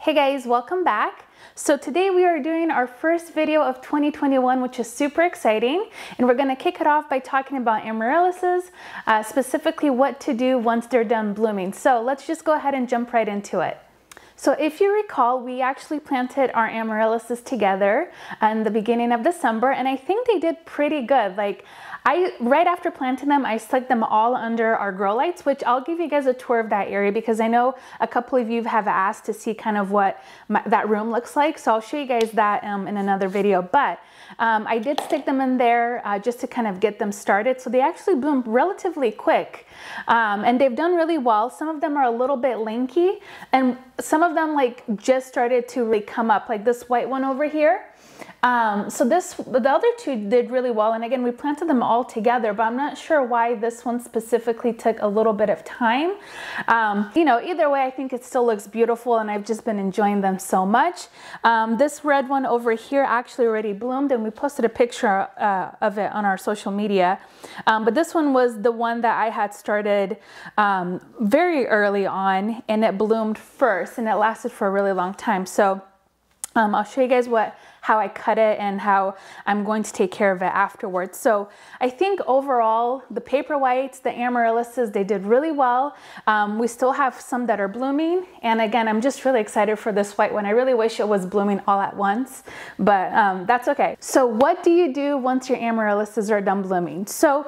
Hey guys, welcome back. So today we are doing our first video of 2021, which is super exciting. And we're gonna kick it off by talking about amaryllises, specifically what to do once they're done blooming. So let's just go ahead and jump right into it. So if you recall, we actually planted our amaryllises together in the beginning of December, and I think they did pretty good. Right after planting them, I stuck them all under our grow lights, which I'll give you guys a tour of that area because I know a couple of you have asked to see kind of what that room looks like. So I'll show you guys that in another video. But I did stick them in there just to kind of get them started. So they actually bloomed relatively quick and they've done really well. Some of them are a little bit lanky and some of them just started to really come up, like this white one over here. The other two did really well, and again we planted them all together, but I'm not sure why this one specifically took a little bit of time. Either way, I think it still looks beautiful and I've just been enjoying them so much. This red one over here actually already bloomed and we posted a picture of it on our social media, but this one was the one that I had started very early on, and it bloomed first and it lasted for a really long time. So I'll show you guys how I cut it and how I'm going to take care of it afterwards. So I think overall, the paper whites, the amaryllises, they did really well. We still have some that are blooming. And again, I'm just really excited for this white one. I really wish it was blooming all at once, but that's okay. So what do you do once your amaryllises are done blooming? So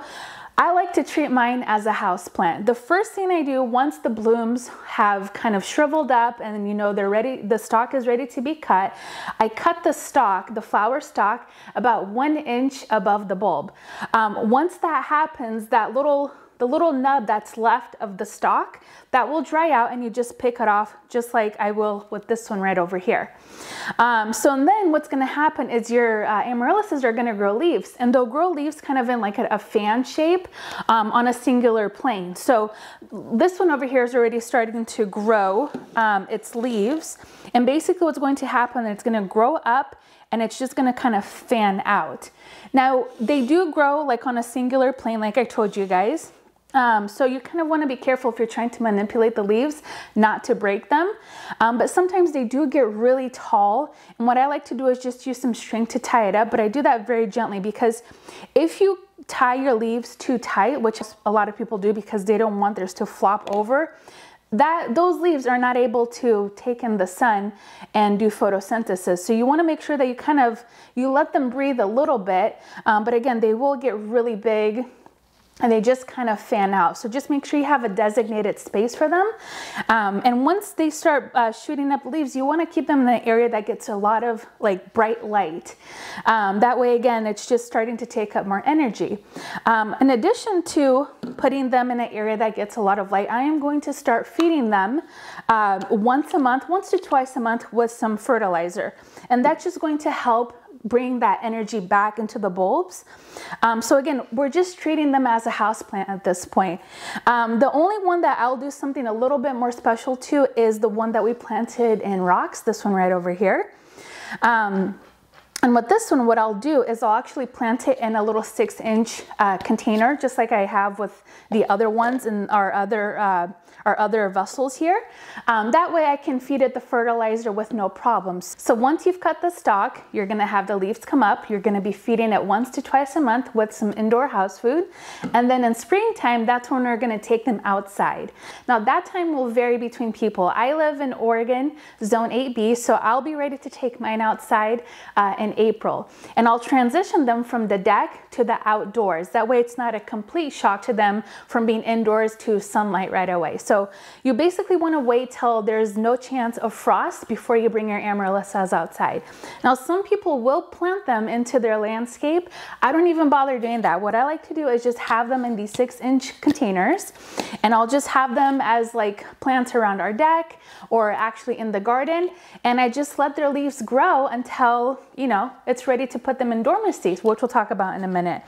I like to treat mine as a house plant. The first thing I do once the blooms have kind of shriveled up and they're ready, the stalk is ready to be cut, I cut the stalk, the flower stalk, about 1 inch above the bulb. Once that happens, the little nub that's left of the stalk, that will dry out and you just pick it off just like I will with this one right over here. And then what's gonna happen is your amaryllises are gonna grow leaves, and they'll grow leaves kind of in like a fan shape on a singular plane. So this one over here is already starting to grow its leaves, and basically what's going to happen, it's gonna grow up and it's just gonna kind of fan out. Now they do grow like on a singular plane like I told you guys. So you kind of want to be careful if you're trying to manipulate the leaves not to break them. But sometimes they do get really tall. And what I like to do is just use some string to tie it up. But I do that very gently because if you tie your leaves too tight, which a lot of people do because they don't want theirs to flop over, those leaves are not able to take in the sun and do photosynthesis. So you want to make sure that you let them breathe a little bit. But again, they will get really big and they just kind of fan out. So just make sure you have a designated space for them. And once they start shooting up leaves, you want to keep them in the area that gets a lot of bright light. That way, again, it's just starting to take up more energy. In addition to putting them in an area that gets a lot of light, I am going to start feeding them once to twice a month with some fertilizer. And that's just going to help bring that energy back into the bulbs. So again, we're just treating them as a house plant at this point. The only one that I'll do something a little bit more special to is the one that we planted in rocks, this one right over here. And with this one, what I'll do is I'll actually plant it in a little 6-inch container, just like I have with the other ones in our other vessels here. That way I can feed it the fertilizer with no problems. So once you've cut the stalk, you're gonna have the leaves come up. You're gonna be feeding it once to twice a month with some indoor house food. And then in springtime, that's when we're gonna take them outside. Now that time will vary between people. I live in Oregon, zone 8B, so I'll be ready to take mine outside in April. And I'll transition them from the deck to the outdoors. That way it's not a complete shock to them from being indoors to sunlight right away. So you basically want to wait till there's no chance of frost before you bring your amaryllises outside. Now some people will plant them into their landscape. I don't even bother doing that. What I like to do is just have them in these 6-inch containers, and I'll just have them as plants around our deck or actually in the garden, and I just let their leaves grow until it's ready to put them in dormancy, which we'll talk about in a minute.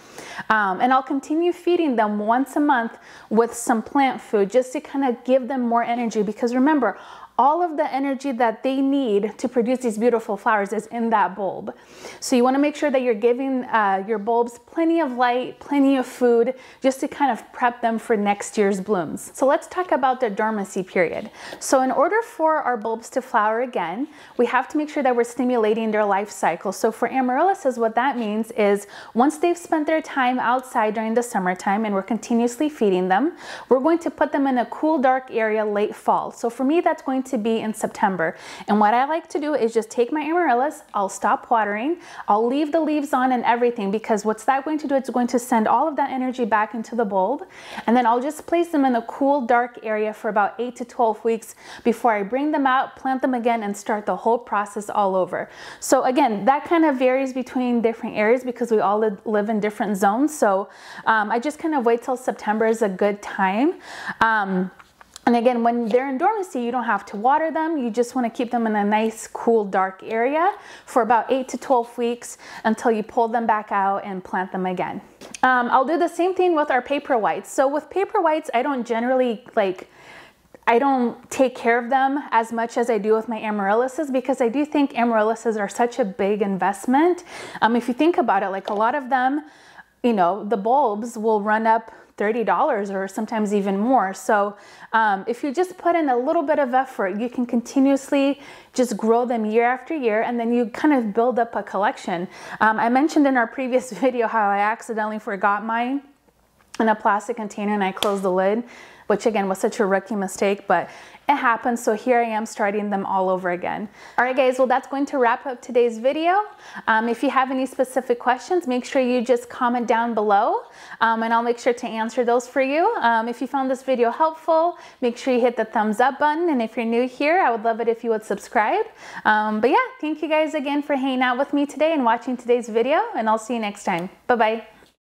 And I'll continue feeding them once a month with some plant food just to kind of give them more energy, because remember, all of the energy that they need to produce these beautiful flowers is in that bulb. So you want to make sure that you're giving your bulbs plenty of light, plenty of food, just to kind of prep them for next year's blooms. So let's talk about the dormancy period. So in order for our bulbs to flower again, we have to make sure that we're stimulating their life cycle. So for amaryllises, what that means is once they've spent their time outside during the summertime and we're continuously feeding them, we're going to put them in a cool, dark area late fall. So for me, that's going to be in September. And what I like to do is just take my amaryllis, I'll stop watering, I'll leave the leaves on and everything, because what's that going to do? It's going to send all of that energy back into the bulb. And then I'll just place them in a cool, dark area for about 8 to 12 weeks before I bring them out, plant them again, and start the whole process all over. So again, that kind of varies between different areas because we all live in different zones. So I just kind of wait till September is a good time. And again, when they're in dormancy, you don't have to water them. You just want to keep them in a nice, cool, dark area for about 8 to 12 weeks until you pull them back out and plant them again. I'll do the same thing with our paper whites. So with paper whites, I don't generally I don't take care of them as much as I do with my amaryllises, because I do think amaryllises are such a big investment. If you think about it, like a lot of them, you know, the bulbs will run up $30 or sometimes even more. So if you just put in a little bit of effort, you can continuously just grow them year after year, and then you kind of build up a collection. I mentioned in our previous video how I accidentally forgot mine in a plastic container and I closed the lid, which again was such a rookie mistake, but it happens. So here I am starting them all over again. All right guys, well that's going to wrap up today's video. If you have any specific questions, make sure you just comment down below and I'll make sure to answer those for you. If you found this video helpful, make sure you hit the thumbs up button, and if you're new here, I would love it if you would subscribe. But yeah, thank you guys again for hanging out with me today and watching today's video, and I'll see you next time. Bye-bye.